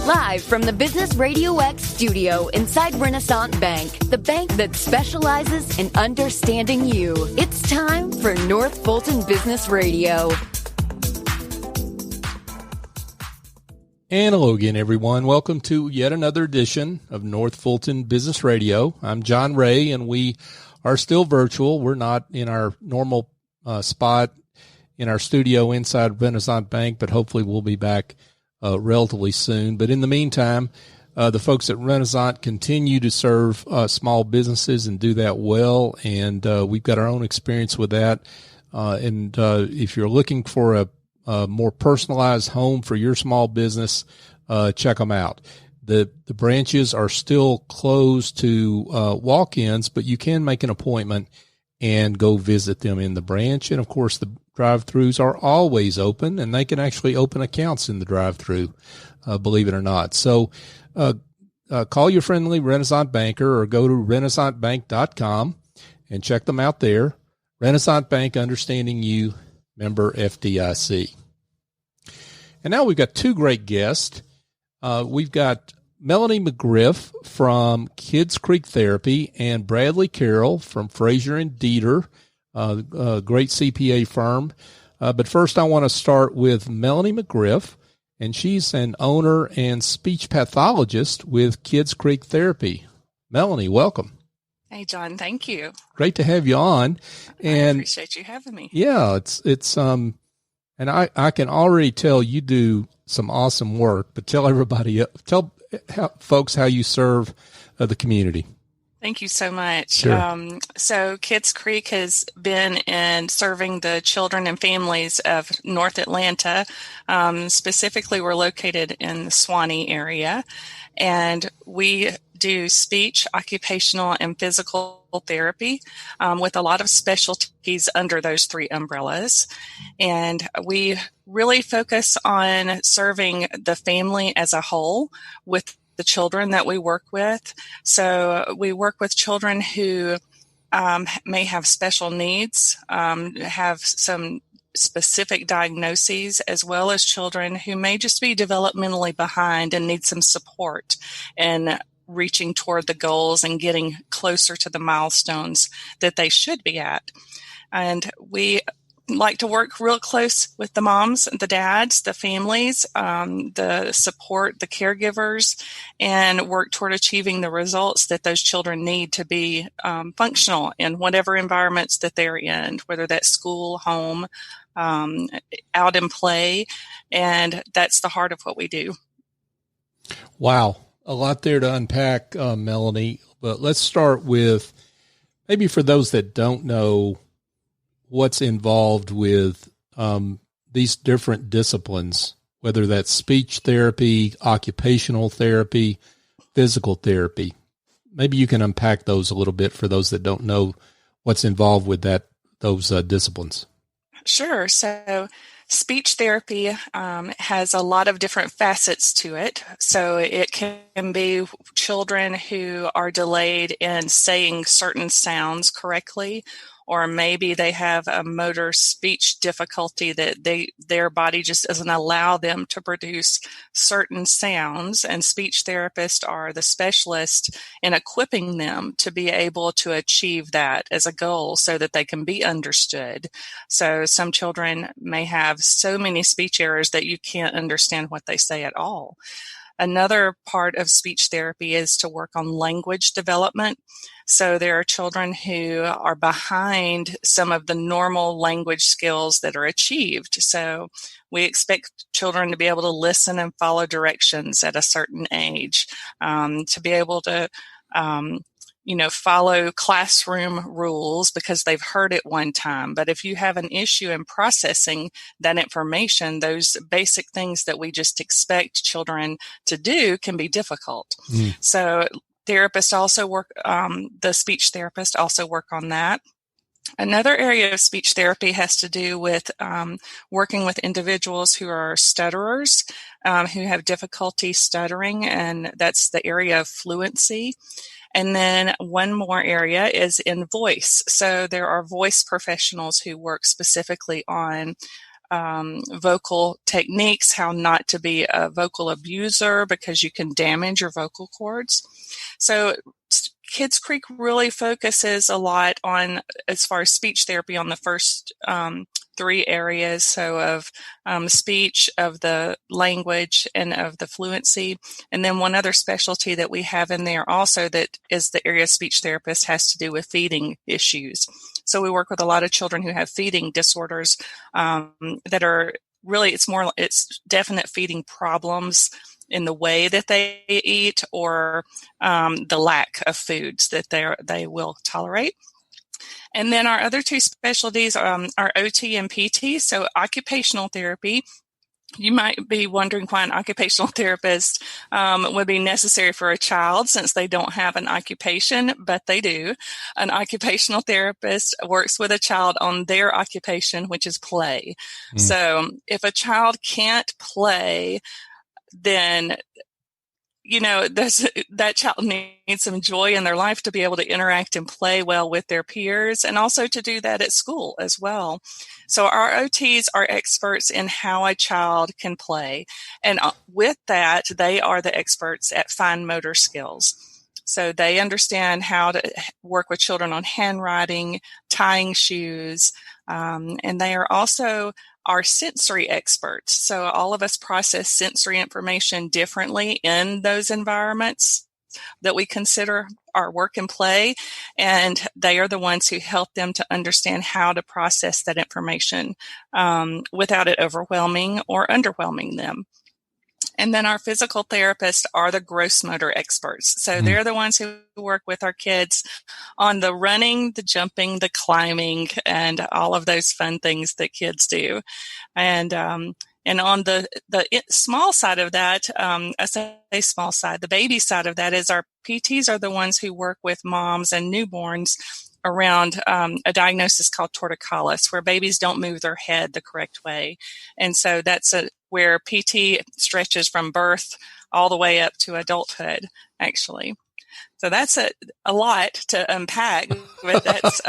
Live from the Business Radio X studio inside Renaissance Bank, the bank that specializes in understanding you. It's time for North Fulton Business Radio. And hello again, everyone. Welcome to yet another edition of North Fulton Business Radio. I'm John Ray, and we are still virtual. We're not in our normal spot in our studio inside Renaissance Bank, but hopefully we'll be back relatively soon. But in the meantime, the folks at Renaissance continue to serve small businesses and do that well. And we've got our own experience with that. And if you're looking for a more personalized home for your small business, check them out. The branches are still closed to walk-ins, but you can make an appointment and go visit them in the branch. And of course, the drive-throughs are always open, and they can actually open accounts in the drive-through, believe it or not. So call your friendly Renaissance banker or go to renaissancebank.com and check them out there. Renaissance Bank, understanding you, member FDIC. And now we've got two great guests. We've got Melanie McGriff from Kids Creek Therapy and Bradley Carroll from Frazier Deeter, a great CPA firm. But first I want to start with Melanie McGriff, and she's an owner and speech pathologist with Kids Creek Therapy. Melanie, welcome. Hey, John. Thank you. Great to have you on. And I appreciate you having me. Yeah, it's and I can already tell you do some awesome work, but tell folks how you serve the community. Thank you so much. Sure. So Kids Creek has been in serving the children and families of North Atlanta. Specifically, we're located in the Swanee area, and we do speech, occupational, and physical therapy with a lot of specialties under those three umbrellas. And we really focus on serving the family as a whole with the children that we work with. So we work with children who may have special needs, have some specific diagnoses, as well as children who may just be developmentally behind and need some support in reaching toward the goals and getting closer to the milestones that they should be at. And we like to work real close with the moms, the dads, the families, the support, the caregivers, and work toward achieving the results that those children need to be functional in whatever environments that they're in, whether that's school, home, out in play. And that's the heart of what we do. Wow. A lot there to unpack, Melanie, but let's start with maybe for those that don't know what's involved with these different disciplines, whether that's speech therapy, occupational therapy, physical therapy. Maybe you can unpack those a little bit for those that don't know what's involved with those disciplines. Sure. So speech therapy has a lot of different facets to it. So it can be children who are delayed in saying certain sounds correctly, or maybe they have a motor speech difficulty that their body just doesn't allow them to produce certain sounds. And speech therapists are the specialists in equipping them to be able to achieve that as a goal so that they can be understood. So some children may have so many speech errors that you can't understand what they say at all. Another part of speech therapy is to work on language development. So there are children who are behind some of the normal language skills that are achieved. So we expect children to be able to listen and follow directions at a certain age, to be able to follow classroom rules because they've heard it one time. But if you have an issue in processing that information, those basic things that we just expect children to do can be difficult. So therapists also work, the speech therapists also work on that. Another area of speech therapy has to do with working with individuals who are stutterers, who have difficulty stuttering, and that's the area of fluency. And then one more area is in voice. So there are voice professionals who work specifically on vocal techniques, how not to be a vocal abuser because you can damage your vocal cords. So Kids Creek really focuses a lot on, as far as speech therapy, on the first 3 areas. So of speech, of the language, and of the fluency. And then one other specialty that we have in there also that is the area of speech therapist has to do with feeding issues. So we work with a lot of children who have feeding disorders that are really, it's definite feeding problems in the way that they eat, or the lack of foods that they will tolerate. And then our other 2 specialties are OT and PT. So occupational therapy. You might be wondering why an occupational therapist would be necessary for a child, since they don't have an occupation, but they do. An occupational therapist works with a child on their occupation, which is play. So if a child can't play, then that child needs some joy in their life to be able to interact and play well with their peers, and also to do that at school as well. So our OTs are experts in how a child can play. And with that, they are the experts at fine motor skills. So they understand how to work with children on handwriting, tying shoes, and they are also our sensory experts. So all of us process sensory information differently in those environments that we consider our work and play, and they are the ones who help them to understand how to process that information without it overwhelming or underwhelming them. And then our physical therapists are the gross motor experts. So they're the ones who work with our kids on the running, the jumping, the climbing, and all of those fun things that kids do. And on the small side of that, I say small side, the baby side of that is our PTs are the ones who work with moms and newborns around a diagnosis called torticollis, where babies don't move their head the correct way. And so that's where PT stretches from birth all the way up to adulthood, actually. So that's a lot to unpack, but that's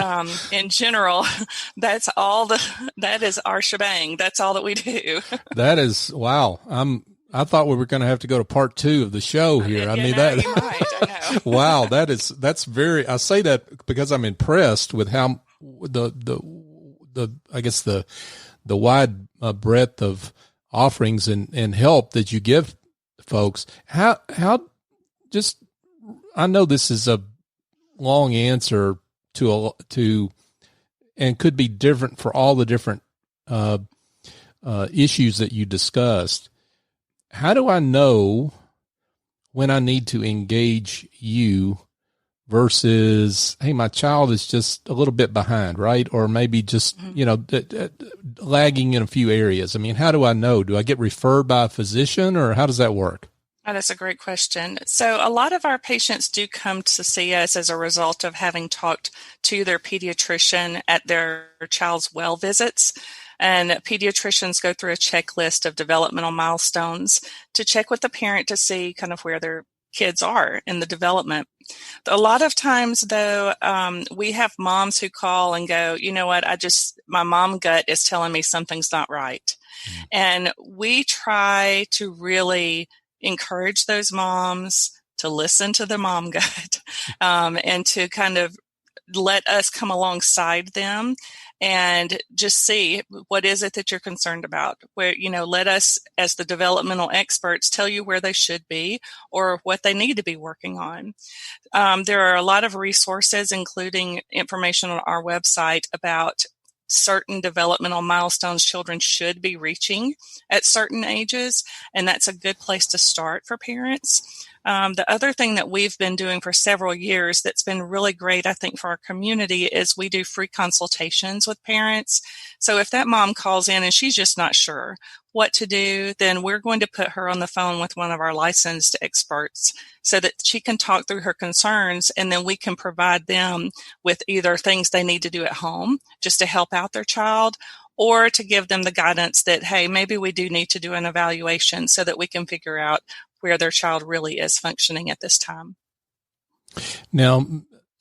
in general, that is our shebang. That's all that we do. That is, wow. I thought we were going to have to go to part 2 of the show here. You might, I know. Wow. That's very, I say that because I'm impressed with how I guess the wide breadth of offerings and help that you give folks. How I know this is a long answer to and could be different for all the different issues that you discussed. How do I know when I need to engage you versus, hey, my child is just a little bit behind, right? Or maybe just, lagging in a few areas. I mean, how do I know? Do I get referred by a physician, or how does that work? Oh, that's a great question. So a lot of our patients do come to see us as a result of having talked to their pediatrician at their child's well visits. And pediatricians go through a checklist of developmental milestones to check with the parent to see kind of where their kids are in the development. A lot of times, though, we have moms who call and go, you know what, my mom gut is telling me something's not right. And we try to really encourage those moms to listen to the mom gut and to kind of let us come alongside them and just see, what is it that you're concerned about? Where, let us as the developmental experts tell you where they should be or what they need to be working on. There are a lot of resources, including information on our website about certain developmental milestones children should be reaching at certain ages, and that's a good place to start for parents. The other thing that we've been doing for several years that's been really great, I think, for our community is we do free consultations with parents. So if that mom calls in and she's just not sure what to do, then we're going to put her on the phone with one of our licensed experts so that she can talk through her concerns, and then we can provide them with either things they need to do at home just to help out their child, or to give them the guidance that, hey, maybe we do need to do an evaluation so that we can figure out where their child really is functioning at this time. Now,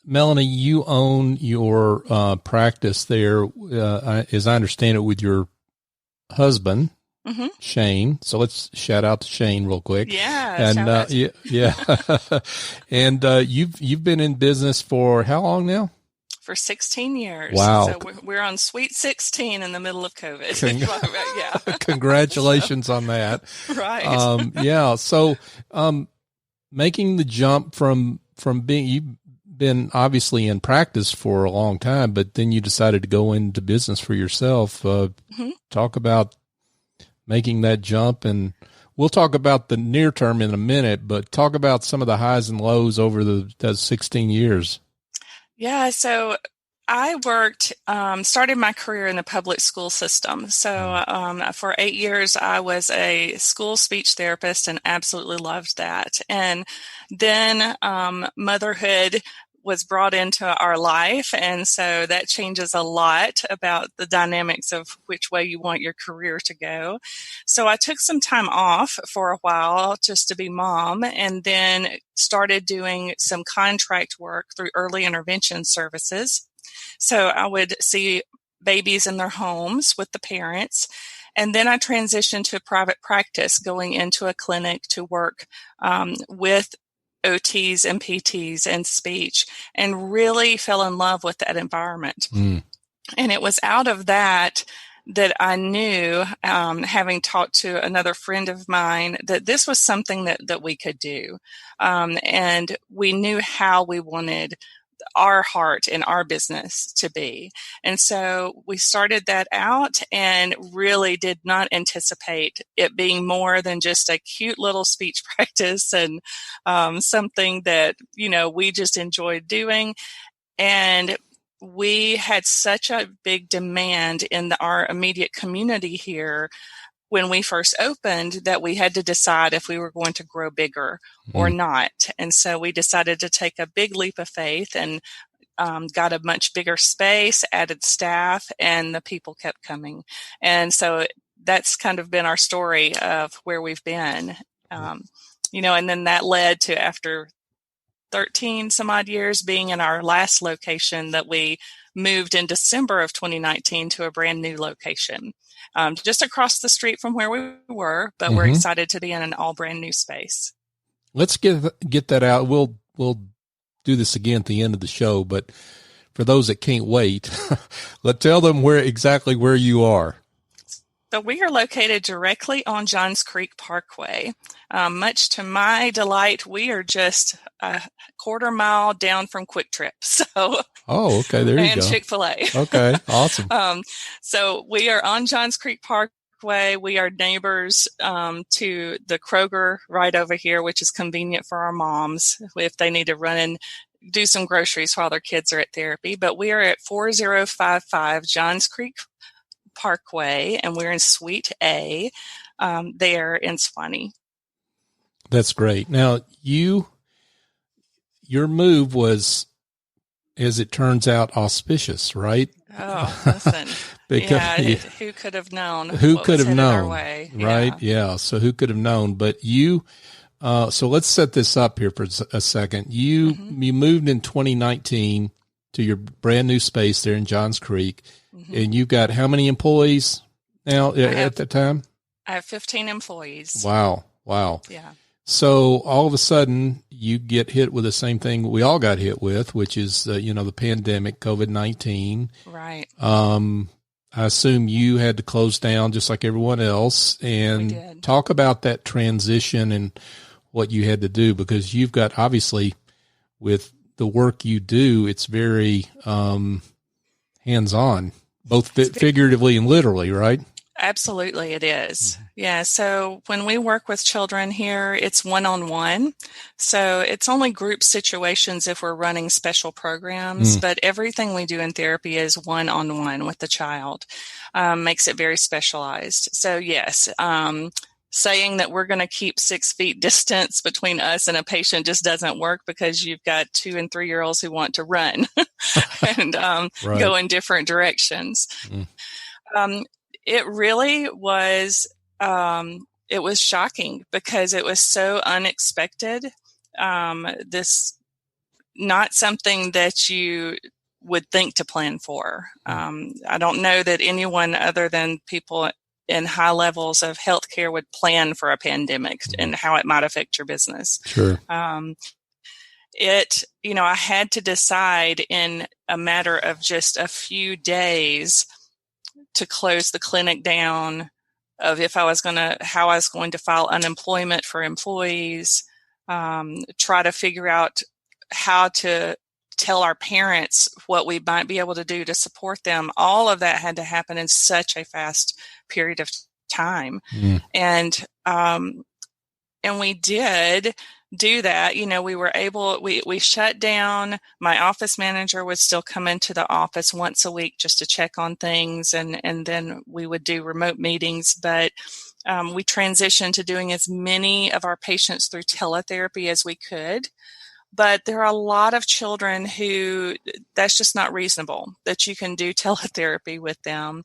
Melanie, you own your practice there, as I understand it, with your husband, Shane. So let's shout out to Shane real quick. Yeah. And yeah. And you've been in business for how long now? For 16 years. Wow. So we're on sweet 16 in the middle of COVID. Yeah. Congratulations on that. Right. Yeah. So, making the jump from being, you've been obviously in practice for a long time, but then you decided to go into business for yourself. Talk about making that jump, and we'll talk about the near term in a minute, but talk about some of the highs and lows over those 16 years. Yeah, so I started my career in the public school system. So for 8 years, I was a school speech therapist and absolutely loved that. And then motherhood was brought into our life. And so that changes a lot about the dynamics of which way you want your career to go. So I took some time off for a while just to be mom, and then started doing some contract work through early intervention services. So I would see babies in their homes with the parents. And then I transitioned to private practice, going into a clinic to work with OTs and PTs and speech, and really fell in love with that environment. And it was out of that I knew, having talked to another friend of mine, that this was something that we could do. And we knew how we wanted our heart in our business to be. And so we started that out and really did not anticipate it being more than just a cute little speech practice and something that, we just enjoyed doing. And we had such a big demand in our immediate community here when we first opened that we had to decide if we were going to grow bigger or not. And so we decided to take a big leap of faith and got a much bigger space, added staff, and the people kept coming. And so that's kind of been our story of where we've been. And then that led to, after 13 some odd years being in our last location, that we moved in December of 2019 to a brand new location. Just across the street from where we were, but we're excited to be in an all brand new space. Let's get that out. We'll do this again at the end of the show, but for those that can't wait, tell them exactly where you are. So we are located directly on Johns Creek Parkway. Much to my delight, we are just a quarter mile down from Quick Trip. So, okay, there you go. And Chick-fil-A. Okay, awesome. So we are on Johns Creek Parkway. We are neighbors to the Kroger right over here, which is convenient for our moms if they need to run and do some groceries while their kids are at therapy. But we are at 4055 Johns Creek Parkway, and we're in Suite A there in Swanee. That's great. Now, your move was, as it turns out, auspicious, right? Oh, listen. Who could have known? Who could have known? Our way? Right? Yeah. So who could have known? But you, so let's set this up here for a second. You moved in 2019 to your brand new space there in Johns Creek. And you've got how many employees now at the time? I have 15 employees. Wow. Yeah. So all of a sudden you get hit with the same thing we all got hit with, which is, the pandemic, COVID-19. Right. I assume you had to close down just like everyone else, and talk about that transition and what you had to do, because you've got, obviously, with the work you do, it's very hands-on, both figuratively and literally, right? Absolutely, it is. Yeah. So when we work with children here, it's one-on-one. So it's only group situations if we're running special programs, but everything we do in therapy is one-on-one with the child. Makes it very specialized. So yes, saying that we're going to keep 6 feet distance between us and a patient just doesn't work, because you've got 2 and 3 year olds who want to run and go in different directions. It really was, it was shocking because it was so unexpected. This, not something that you would think to plan for. I don't know that anyone other than people in high levels of healthcare would plan for a pandemic and how it might affect your business. Sure. I had to decide in a matter of just a few days to close the clinic down, of how I was going to file unemployment for employees, try to figure out how to tell our parents what we might be able to do to support them. All of that had to happen in such a fast period of time. And we did do that. We were able, we shut down. My office manager would still come into the office once a week just to check on things. And then we would do remote meetings, but we transitioned to doing as many of our patients through teletherapy as we could. But there are a lot of children who that's just not reasonable that you can do teletherapy with them.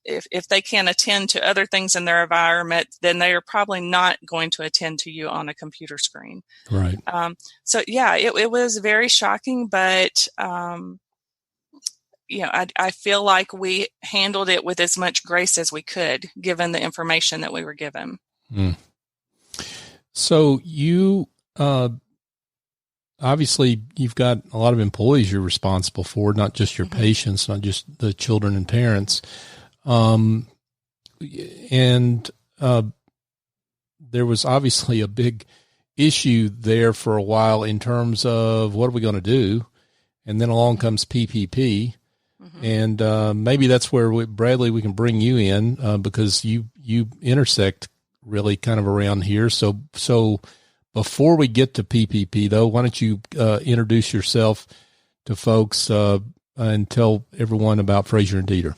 If they can't attend to other things in their environment, then they are probably not going to attend to you on a computer screen. Right. So yeah, it was very shocking, but I feel like we handled it with as much grace as we could, given the information that we were given. So you, obviously, you've got a lot of employees you're responsible for, not just your patients, not just the children and parents. There was obviously a big issue there for a while in terms of what are we going to do? And then along comes PPP. And maybe that's where, Bradley, we can bring you in because you intersect really kind of around here. So before we get to PPP, though, why don't you introduce yourself to folks and tell everyone about Frazier and Deeter?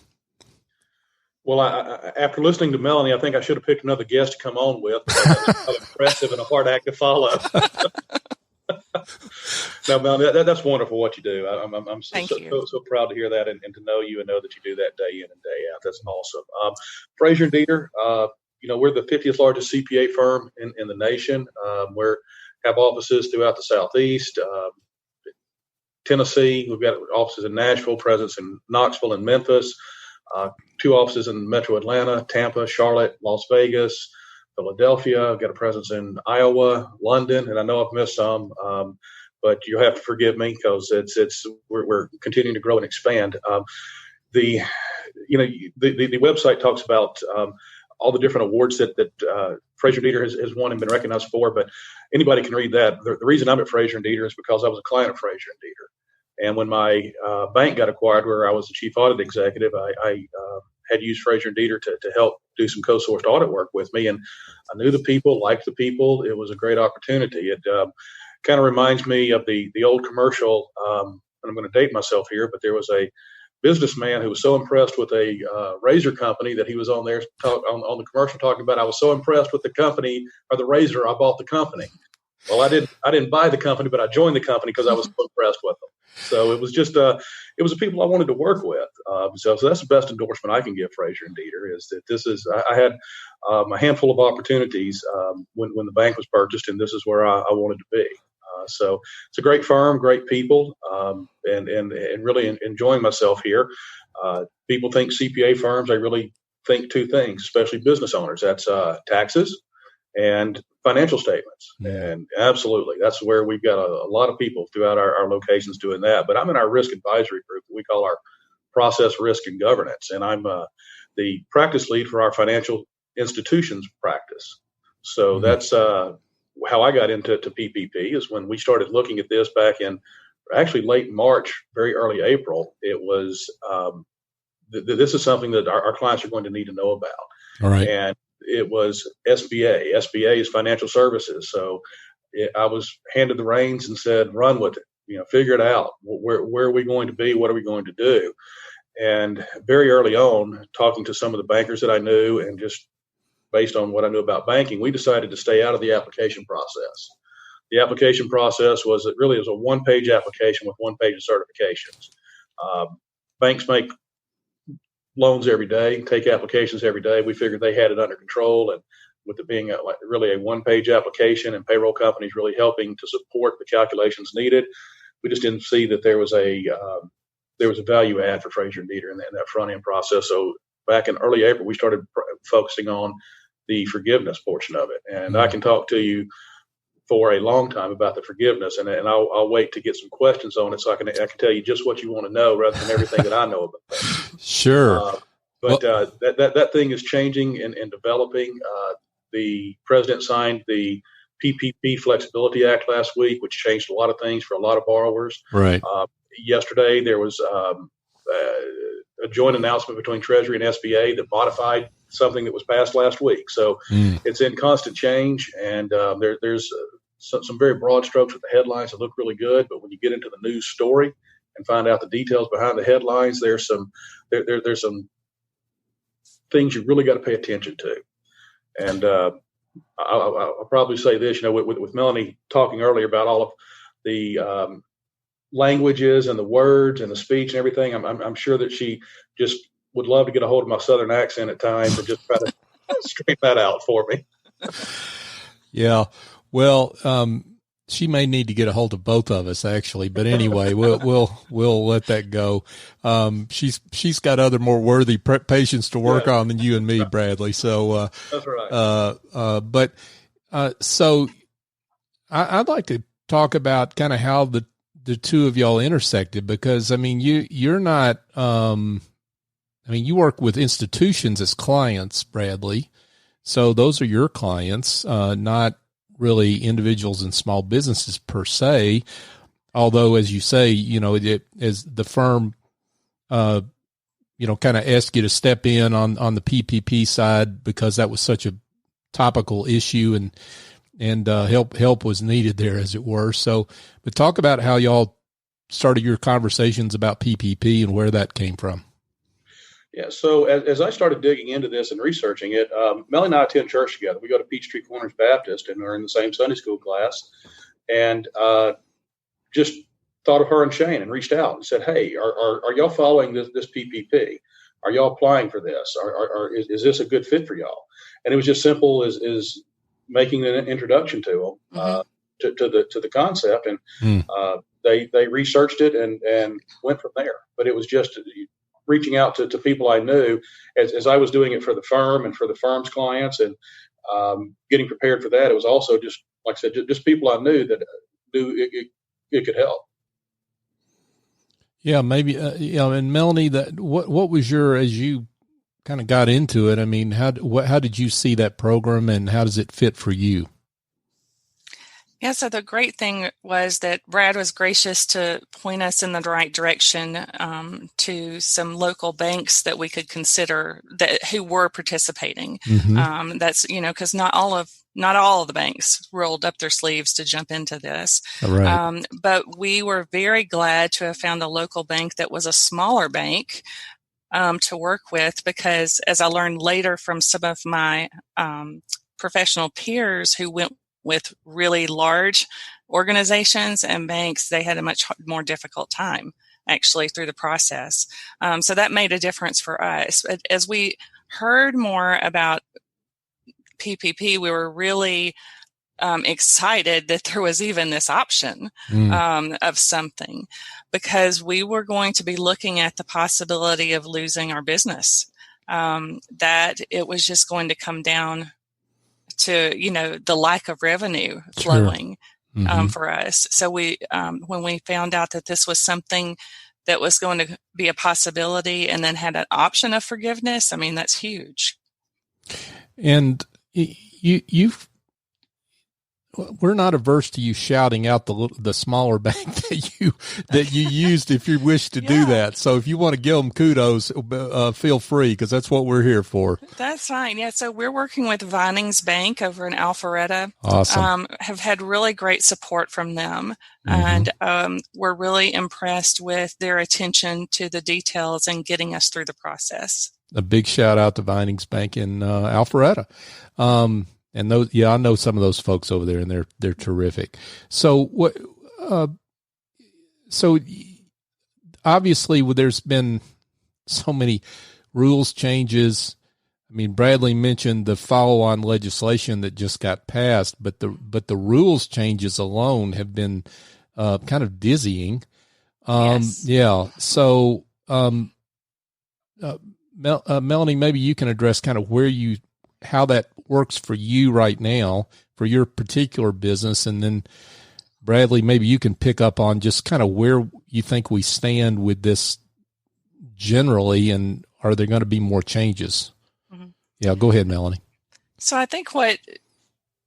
Well, after listening to Melanie, I think I should have picked another guest to come on with. That's impressive and a hard act to follow. No, Melanie, that's wonderful what you do. I'm so proud to hear that and to know you and know that you do that day in and day out. That's awesome. Frazier and Deeter, we're the 50th largest CPA firm in the nation. We have offices throughout the Southeast, Tennessee. We've got offices in Nashville, presence in Knoxville and Memphis, 2 offices in Metro Atlanta, Tampa, Charlotte, Las Vegas, Philadelphia. I've got a presence in Iowa, London, and I know I've missed some, but you'll have to forgive me because we're continuing to grow and expand. The website talks about all the different awards that Frazier Deeter has won and been recognized for, but anybody can read that. The reason I'm at Frazier and Deeter is because I was a client of Frazier and Deeter. And when my bank got acquired, where I was the chief audit executive, I had used Frazier and Deeter to help do some co-sourced audit work with me. And I knew the people, liked the people. It was a great opportunity. It kind of reminds me of the old commercial, and I'm going to date myself here, but there was a businessman who was so impressed with a razor company that he was on there on the commercial talking about, I was so impressed with the company or the razor, I bought the company. Well, I didn't buy the company, but I joined the company because I was so impressed with them. So it was just it was the people I wanted to work with. So that's the best endorsement I can give Frazier and Deeter is that I had a handful of opportunities when the bank was purchased, and this is where I wanted to be. So it's a great firm, great people, and really enjoying myself here. People think CPA firms, they really think 2 things, especially business owners. That's taxes and financial statements. And absolutely, that's where we've got a lot of people throughout our locations doing that. But I'm in our risk advisory group that we call our process, risk, and governance. And I'm the practice lead for our financial institutions practice. So that's how I got into PPP is when we started looking at this back in actually late March, very early April. It was this is something that our clients are going to need to know about. All right. And it was SBA. SBA is financial services. So I was handed the reins and said, run with it, figure it out. Where are we going to be? What are we going to do? And very early on, talking to some of the bankers that I knew and just based on what I knew about banking, we decided to stay out of the application process. The application process was a 1-page application with 1 page of certifications. Banks make loans every day, take applications every day. We figured they had it under control, and with it being really a 1-page application and payroll companies really helping to support the calculations needed, we just didn't see that there was a value add for Frazier and Deeter in that front end process. So back in early April, we started focusing on the forgiveness portion of it. And I can talk to you for a long time about the forgiveness, and I'll wait to get some questions on it so I can tell you just what you want to know rather than everything that I know about that. Sure. That thing is changing and developing. The president signed the PPP Flexibility Act last week, which changed a lot of things for a lot of borrowers. Right. Yesterday, there was a joint announcement between Treasury and SBA that modified something that was passed last week. So it's in constant change, and there's some very broad strokes with the headlines that look really good. But when you get into the news story and find out the details behind the headlines, there's some things you really got to pay attention to. And I'll probably say this, with Melanie talking earlier about all of the languages and the words and the speech and everything, I'm sure that she just would love to get a hold of my Southern accent at times and just try to straighten that out for me. Yeah. Well, she may need to get a hold of both of us actually, but anyway, we'll let that go. She's got other more worthy patients to work on than you and me, Bradley. So, that's right. So I'd like to talk about kind of how the two of y'all intersected, because you're not, you work with institutions as clients, Bradley. So those are your clients, not really individuals and small businesses per se. Although, as you say, as the firm, kind of asked you to step in on the PPP side because that was such a topical issue and help was needed there, as it were. So, but talk about how y'all started your conversations about PPP and where that came from. Yeah. So as I started digging into this and researching it, Melanie and I attend church together. We go to Peachtree Corners Baptist, and we're in the same Sunday school class. And just thought of her and Shane and reached out and said, "Hey, are y'all following this PPP? Are y'all applying for this? Is this a good fit for y'all?" And it was just simple as making an introduction to them to the concept, and they researched it and went from there. But it was just reaching out to people I knew as I was doing it for the firm and for the firm's clients, and getting prepared for that. It was also just, like I said, just people I knew that knew it could help. Yeah, maybe, and Melanie, what was as you kind of got into it, how did you see that program and how does it fit for you? Yeah, so the great thing was that Brad was gracious to point us in the right direction to some local banks that we could consider who were participating. Mm-hmm. That's, because not all of the banks rolled up their sleeves to jump into this. Right. But we were very glad to have found a local bank that was a smaller bank to work with, because as I learned later from some of my professional peers who went with really large organizations and banks, they had a much more difficult time actually through the process. So that made a difference for us. As we heard more about PPP, we were really excited that there was even this option of something, because we were going to be looking at the possibility of losing our business, that it was just going to come down to, the lack of revenue flowing for us. So we, when we found out that this was something that was going to be a possibility and then had an option of forgiveness, that's huge. And we're not averse to you shouting out the smaller bank that you used if you wish to do that. So if you want to give them kudos, feel free, because that's what we're here for. That's fine. Yeah. So we're working with Vinings Bank over in Alpharetta. Awesome. Have had really great support from them. And we're really impressed with their attention to the details and getting us through the process. A big shout out to Vinings Bank in Alpharetta. And those, I know some of those folks over there, and they're terrific. So what? So obviously, there's been so many rules changes. Bradley mentioned the follow-on legislation that just got passed, but the rules changes alone have been kind of dizzying. Yes. Yeah. So Melanie, maybe you can address kind of how that works for you right now for your particular business. And then Bradley, maybe you can pick up on just kind of where you think we stand with this generally, and are there going to be more changes? Mm-hmm. Yeah, go ahead, Melanie. So I think what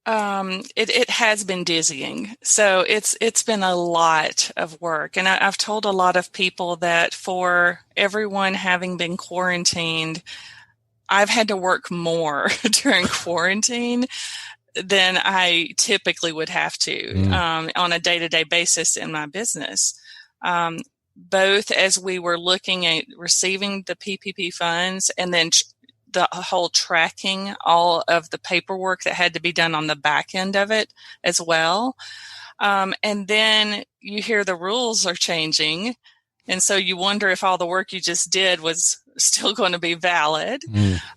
it has been dizzying. So it's been a lot of work. And I've told a lot of people that for everyone having been quarantined, I've had to work more during quarantine than I typically would have to on a day-to-day basis in my business. Both as we were looking at receiving the PPP funds and then the whole tracking all of the paperwork that had to be done on the back end of it as well. And then you hear the rules are changing. And so you wonder if all the work you just did was still going to be valid.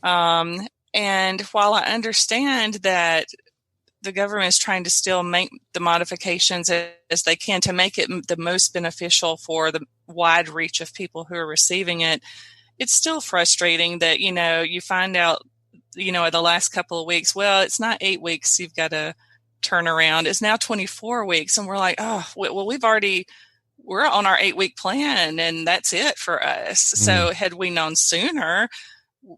And while I understand that the government is trying to still make the modifications as they can to make it the most beneficial for the wide reach of people who are receiving it, it's still frustrating that, you find out, the last couple of weeks, well, it's not 8 weeks you've got to turn around. It's now 24 weeks. And we're like, oh, well, we're on our 8-week plan and that's it for us. So had we known sooner,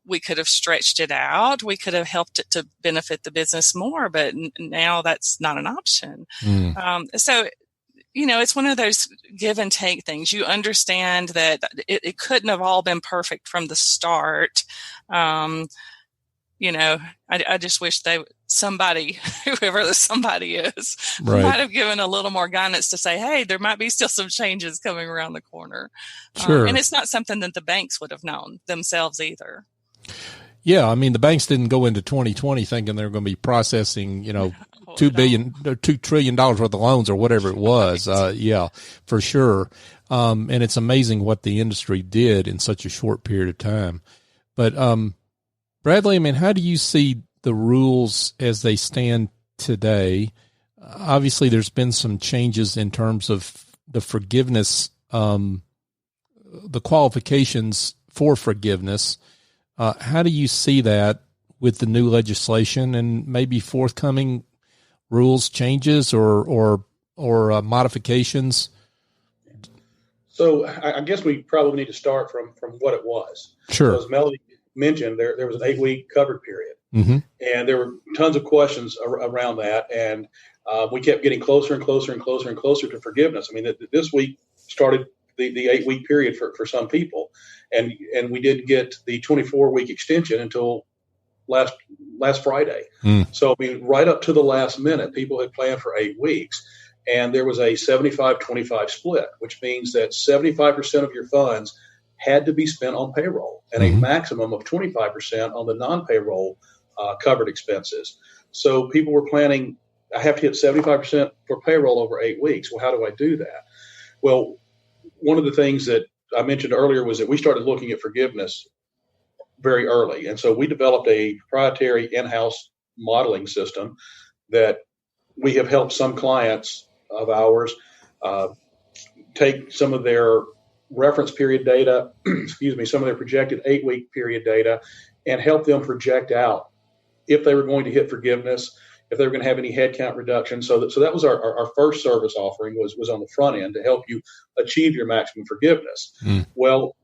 we could have stretched it out. We could have helped it to benefit the business more, but now that's not an option. So, it's one of those give and take things. You understand that it couldn't have all been perfect from the start. I just wish somebody, whoever the somebody is, might have given a little more guidance to say, hey, there might be still some changes coming around the corner. Sure. And it's not something that the banks would have known themselves either. Yeah. I mean, the banks didn't go into 2020 thinking they were going to be processing, $2 trillion worth of loans or whatever it was. Yeah, for sure. And it's amazing what the industry did in such a short period of time. But, Bradley, I mean, how do you see the rules as they stand today? Obviously, there's been some changes in terms of the forgiveness, the qualifications for forgiveness. How do you see that with the new legislation and maybe forthcoming rules changes or modifications? So I guess we probably need to start from what it was. Sure. As Melanie mentioned, there was an 8-week covered period, and there were tons of questions around that, and we kept getting closer and closer and closer and closer to forgiveness. I mean, this week started the 8-week period for some people, and we didn't get the 24-week extension until last Friday. So, I mean, right up to the last minute, people had planned for 8 weeks, and there was a 75-25 split, which means that 75% of your funds had to be spent on payroll and a maximum of 25% on the non-payroll covered expenses. So people were planning, I have to hit 75% for payroll over 8 weeks. Well, how do I do that? Well, one of the things that I mentioned earlier was that we started looking at forgiveness very early. And so we developed a proprietary in-house modeling system that we have helped some clients of ours take some of their reference period data, some of their projected 8-week period data, and help them project out if they were going to hit forgiveness, if they were going to have any headcount reduction. So that was our first service offering was on the front end to help you achieve your maximum forgiveness. Well,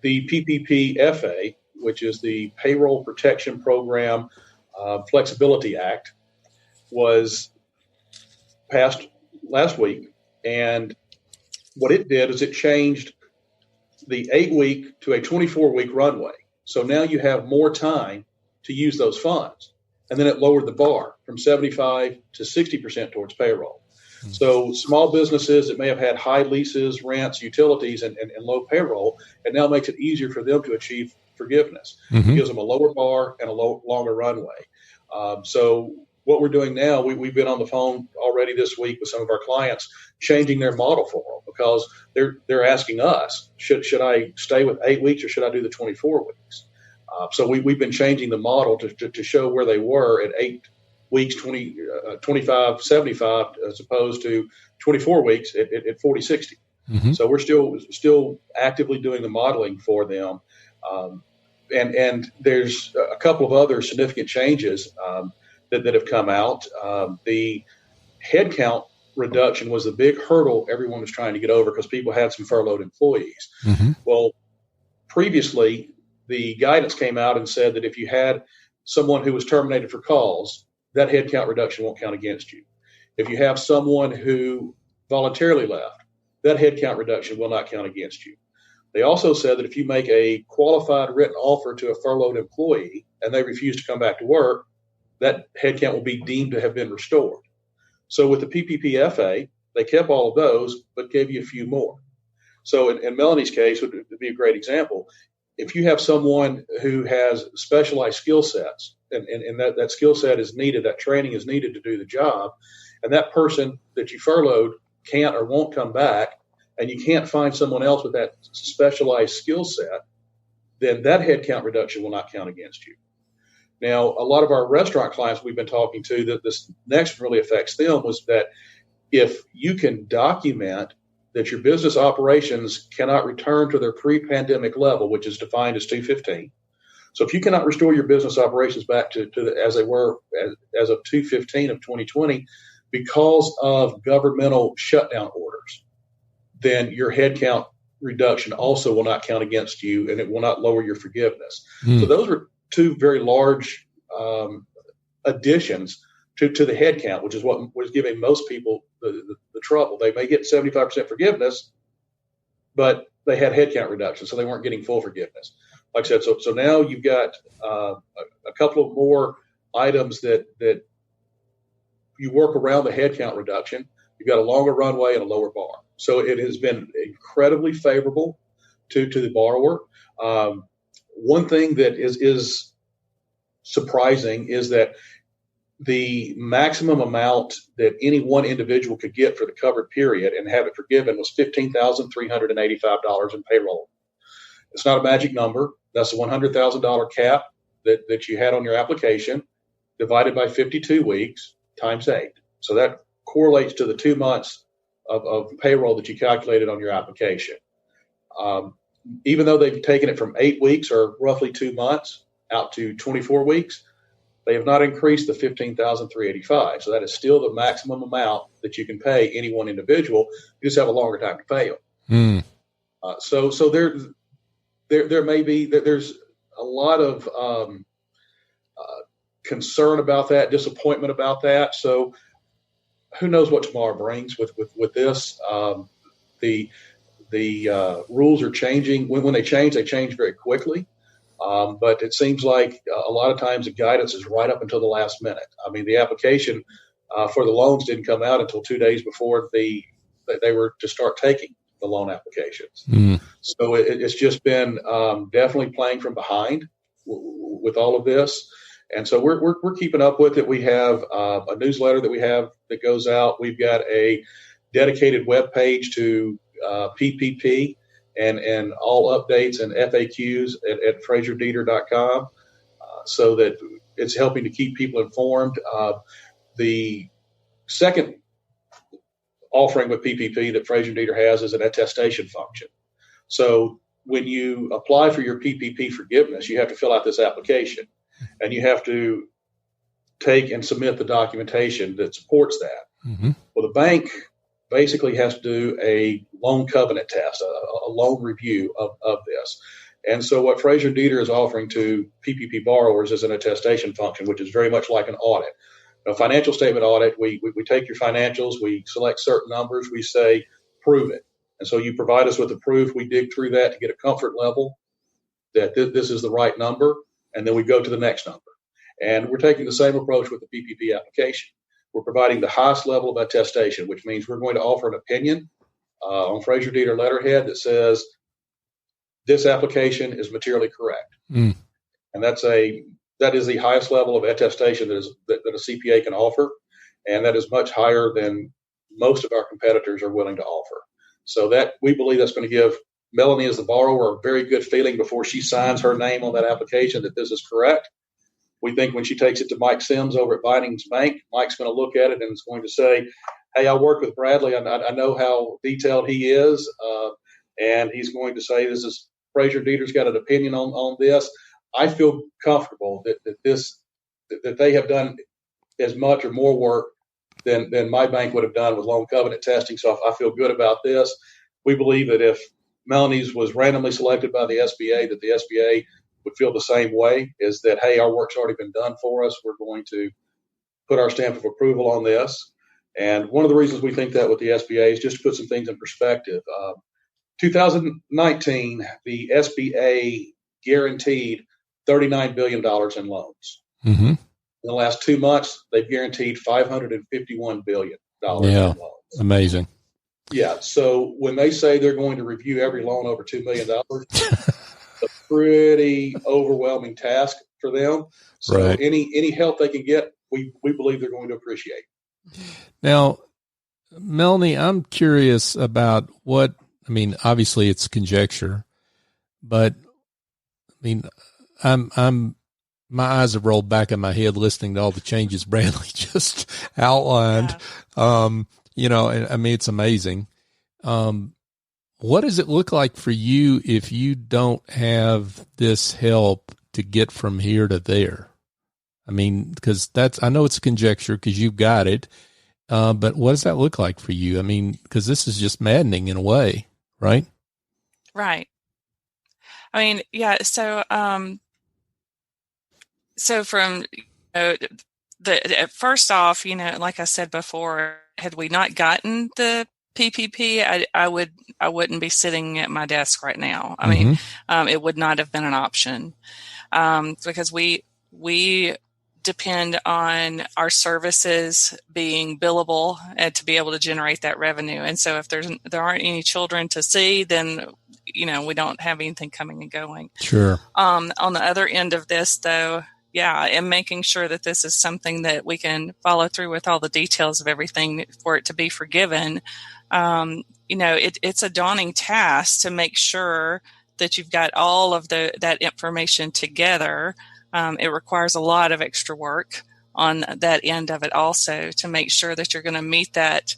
the PPP-FA, which is the Payroll Protection Program Flexibility Act, was passed last week. And what it did is it changed the 8-week to a 24-week runway. So now you have more time to use those funds. And then it lowered the bar from 75 to 60% towards payroll. So small businesses that may have had high leases, rents, utilities, and low payroll, it now makes it easier for them to achieve forgiveness. It gives them a lower bar and a longer runway. So what we're doing now, we've been on the phone already this week with some of our clients, changing their model for them because they're asking us, should I stay with 8 weeks or should I do the 24 weeks? So we've been changing the model to show where they were at 8 weeks, 25, 75, as opposed to 24 weeks at 40, 60. So we're still actively doing the modeling for them. And there's a couple of other significant changes that have come out. The headcount reduction was the big hurdle everyone was trying to get over because people had some furloughed employees. Mm-hmm. Well, previously, the guidance came out and said that if you had someone who was terminated for cause, that headcount reduction won't count against you. If you have someone who voluntarily left, that headcount reduction will not count against you. They also said that if you make a qualified written offer to a furloughed employee and they refuse to come back to work, that headcount will be deemed to have been restored. So with the PPPFA, they kept all of those, but gave you a few more. So in Melanie's case, would be a great example. If you have someone who has specialized skill sets, and that skill set is needed, that training is needed to do the job, and that person that you furloughed can't or won't come back, and you can't find someone else with that specialized skill set, then that headcount reduction will not count against you. Now, a lot of our restaurant clients we've been talking to, that this next really affects them, was that if you can document that your business operations cannot return to their pre-pandemic level, which is defined as 215. So if you cannot restore your business operations back to as they were as of 215 of 2020 because of governmental shutdown orders, then your headcount reduction also will not count against you, and it will not lower your forgiveness. So those were two very large additions to the headcount, which is what was giving most people the trouble. They may get 75% forgiveness, but they had headcount reduction, so they weren't getting full forgiveness. Like I said, so now you've got a couple of more items that you work around the headcount reduction. You've got a longer runway and a lower bar. So it has been incredibly favorable to the borrower. One thing that is surprising is that the maximum amount that any one individual could get for the covered period and have it forgiven was $15,385 in payroll. It's not a magic number. That's a $100,000 cap that you had on your application divided by 52 weeks times 8. So that correlates to the 2 months of payroll that you calculated on your application. Even though they've taken it from 8 weeks or roughly 2 months out to 24 weeks, they have not increased the $15,385. So that is still the maximum amount that you can pay any one individual. You just have a longer time to pay them. So there may be there's a lot of concern about that, disappointment about that. So who knows what tomorrow brings with this? The rules are changing. When they change very quickly. But it seems like a lot of times the guidance is right up until the last minute. I mean, the application for the loans didn't come out until 2 days before they were to start taking the loan applications. So it's just been definitely playing from behind with all of this. And so we're keeping up with it. We have a newsletter that goes out. We've got a dedicated web page to PPP and all updates and FAQs at FrazierDeeter.com, so that it's helping to keep people informed. The second offering with PPP that Frazier Deeter has is an attestation function. So when you apply for your PPP forgiveness, you have to fill out this application, and you have to take and submit the documentation that supports that. Well, the bank basically has to do a loan covenant test, a loan review of this. And so what Frazier Deeter is offering to PPP borrowers is an attestation function, which is very much like an audit. A financial statement audit, we take your financials, we select certain numbers, we say, prove it. And so you provide us with the proof. We dig through that to get a comfort level that this is the right number, and then we go to the next number. And we're taking the same approach with the PPP application. We're providing the highest level of attestation, which means we're going to offer an opinion on Frazier Deeter letterhead that says this application is materially correct. And that is the highest level of attestation that a CPA can offer, and that is much higher than most of our competitors are willing to offer. So that we believe that's going to give Melanie, as the borrower, a very good feeling before she signs her name on that application that this is correct. We think when she takes it to Mike Sims over at Vinings Bank, Mike's going to look at it and is going to say, hey, I worked with Bradley. I know how detailed he is. And he's going to say this is Frazier Deeter's got an opinion on this. I feel comfortable that they have done as much or more work than my bank would have done with loan covenant testing. So I feel good about this. We believe that if Melanie's was randomly selected by the SBA, that the SBA would feel the same way, is that, hey, our work's already been done for us. We're going to put our stamp of approval on this. And one of the reasons we think that with the SBA is just to put some things in perspective. 2019, the SBA guaranteed $39 billion in loans. Mm-hmm. In the last 2 months, they've guaranteed $551 billion in loans. Amazing. Yeah. So when they say they're going to review every loan over $2 million, it's a pretty overwhelming task for them. So right. any help they can get, we believe they're going to appreciate. Now, Melanie, I'm curious about obviously it's conjecture, but I'm my eyes have rolled back in my head listening to all the changes Bradley just outlined. Yeah. It's amazing. What does it look like for you if you don't have this help to get from here to there? Because I know it's conjecture because you've got it. But what does that look like for you? Because this is just maddening in a way, right? Right. Yeah. So from first off, like I said before, had we not gotten the PPP, I wouldn't be sitting at my desk right now. It would not have been an option because we depend on our services being billable and to be able to generate that revenue. And so if there aren't any children to see, then we don't have anything coming and going. Sure. On the other end of this, though, yeah, and making sure that this is something that we can follow through with all the details of everything for it to be forgiven. It's a daunting task to make sure that you've got all of that information together. It requires a lot of extra work on that end of it also to make sure that you're going to meet that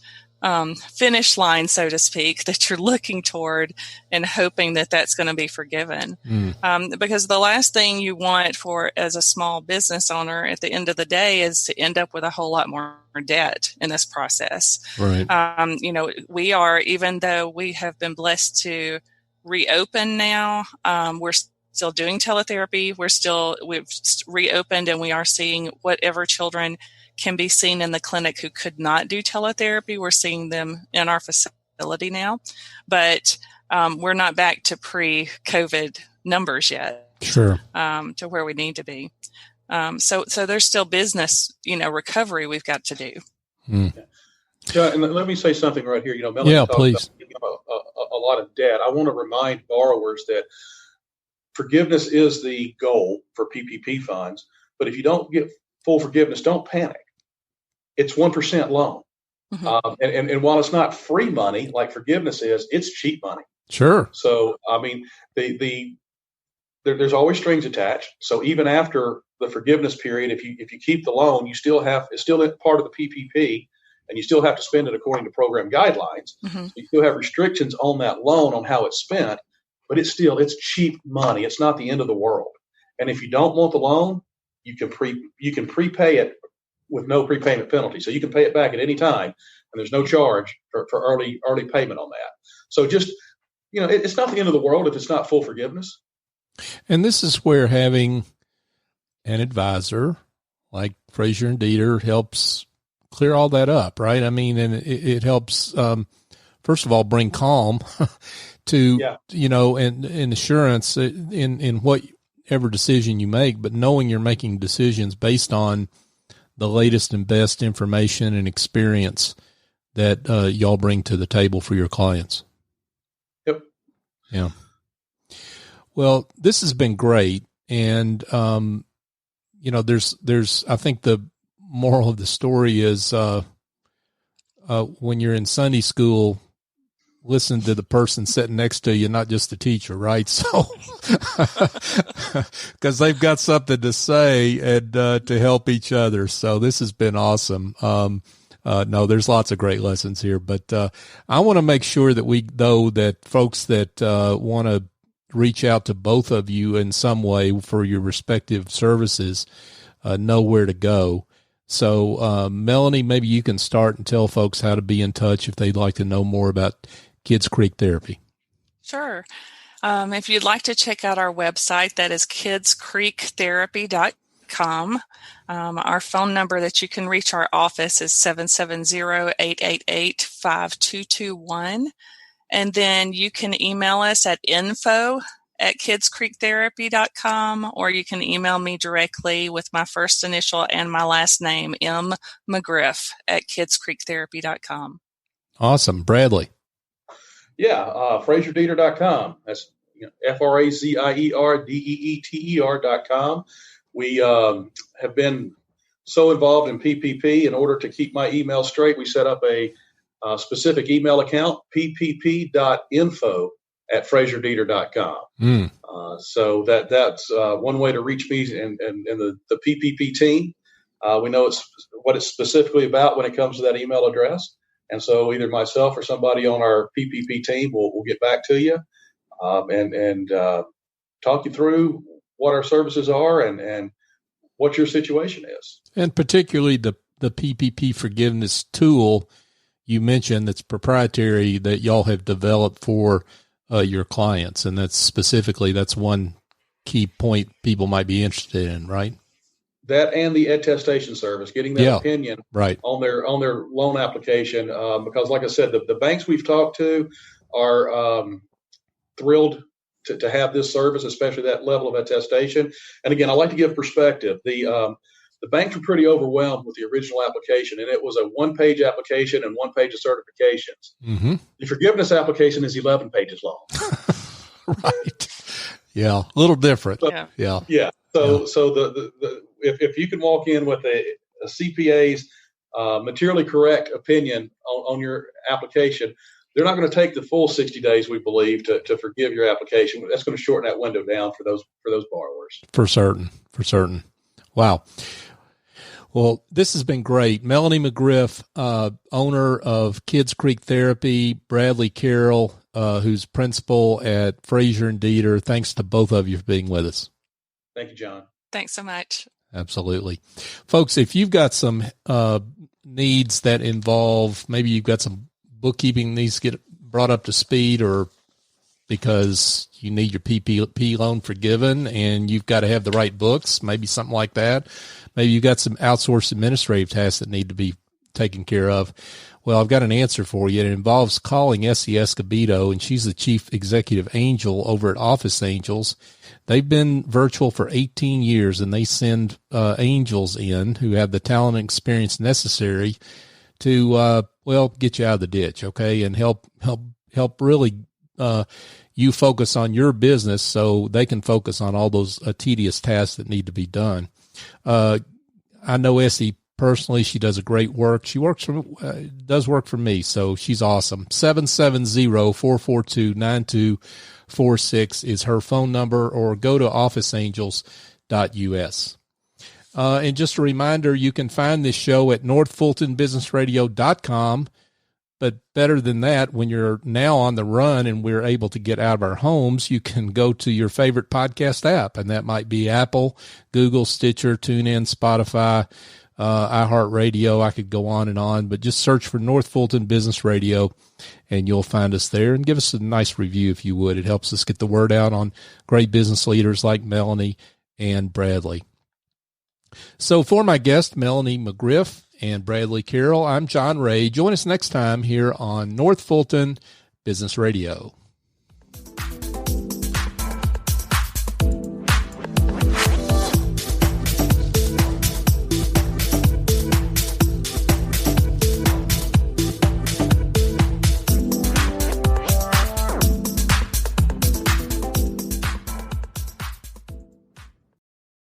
finish line, so to speak, that you're looking toward and hoping that that's going to be forgiven. Because the last thing you want as a small business owner at the end of the day is to end up with a whole lot more debt in this process. Right. We are, even though we have been blessed to reopen now, we're still doing teletherapy. We've reopened and we are seeing whatever children can be seen in the clinic who could not do teletherapy. We're seeing them in our facility now, but we're not back to pre-COVID numbers yet. Sure. To where we need to be. So there's still business, recovery we've got to do. Yeah, and let me say something right here. Melanie please. About a lot of debt. I want to remind borrowers that forgiveness is the goal for PPP funds, but if you don't get full forgiveness, don't panic. It's 1% loan. Mm-hmm. And while it's not free money like forgiveness is, it's cheap money. Sure. So, there's always strings attached. So even after the forgiveness period, if you keep the loan, it's still part of the PPP and you still have to spend it according to program guidelines. Mm-hmm. So you still have restrictions on that loan on how it's spent, but it's cheap money. It's not the end of the world. And if you don't want the loan, you can prepay it with no prepayment penalty. So you can pay it back at any time, and there's no charge for early payment on that. So just, it's not the end of the world if it's not full forgiveness. And this is where having an advisor like Frazier and Deeter helps clear all that up, right? And it helps, first of all, bring calm to, and assurance in whatever decision you make, but knowing you're making decisions based on the latest and best information and experience that y'all bring to the table for your clients. Yep. Yeah. Well, this has been great. And, there's, I think the moral of the story is, when you're in Sunday school, listen to the person sitting next to you, not just the teacher, right? So, because they've got something to say and to help each other. So this has been awesome. No, there's lots of great lessons here, but I want to make sure that that folks that want to reach out to both of you in some way for your respective services know where to go. So, Melanie, maybe you can start and tell folks how to be in touch if they'd like to know more about Kids Creek Therapy. Sure. If you'd like to check out our website, that is kidscreektherapy.com. Our phone number that you can reach our office is 770-888-5221. And then you can email us at info@kidscreektherapy.com, or you can email me directly with my first initial and my last name, M. McGriff, at kidscreektherapy.com. Awesome. Bradley. Yeah, FrazierDeeter.com. That's FrazierDeeter.com. We have been so involved in PPP. In order to keep my email straight, we set up a specific email account, ppp.info@FrazierDeeter.com. So that's one way to reach me and the PPP team. We know what it's specifically about when it comes to that email address. And so either myself or somebody on our PPP team will get back to you and talk you through what our services are and what your situation is. And particularly the PPP forgiveness tool you mentioned that's proprietary that y'all have developed for your clients. And that's one key point people might be interested in, right? That and the attestation service, getting that opinion right on their loan application. Because like I said, the banks we've talked to are thrilled to have this service, especially that level of attestation. And again, I like to give perspective. The banks were pretty overwhelmed with the original application, and it was a 1-page application and 1 page of certifications. Mm-hmm. The forgiveness application is 11 pages long. Right. Yeah. A little different. So, yeah. So if you can walk in with a CPA's materially correct opinion on your application, they're not going to take the full 60 days, we believe, to forgive your application. That's going to shorten that window down for those borrowers. For certain. Wow. Well, this has been great. Melanie McGriff, owner of Kids Creek Therapy, Bradley Carroll, who's principal at Frazier Deeter. Thanks to both of you for being with us. Thank you, John. Thanks so much. Absolutely. Folks, if you've got some needs that involve, maybe you've got some bookkeeping needs to get brought up to speed, or because you need your PPP loan forgiven and you've got to have the right books, maybe something like that. Maybe you've got some outsourced administrative tasks that need to be taken care of. Well, I've got an answer for you. It involves calling Essie Escobedo, and she's the chief executive angel over at Office Angels. They've been virtual for 18 years, and they send angels in who have the talent and experience necessary to, get you out of the ditch, okay, and help really you focus on your business so they can focus on all those tedious tasks that need to be done. I know Essie personally. She does a great work. She does work for me, so she's awesome. 770-442-9246 is her phone number, or go to officeangels.us. And just a reminder, you can find this show at northfultonbusinessradio.com. But better than that, when you're now on the run and we're able to get out of our homes, you can go to your favorite podcast app, and that might be Apple, Google, Stitcher, TuneIn, Spotify, iHeartRadio. I could go on, but just search for North Fulton Business Radio, and you'll find us there. And give us a nice review if you would. It helps us get the word out on great business leaders like Melanie and Bradley. So for my guest, Melanie McGriff and Bradley Carroll, I'm John Ray. Join us next time here on North Fulton Business Radio.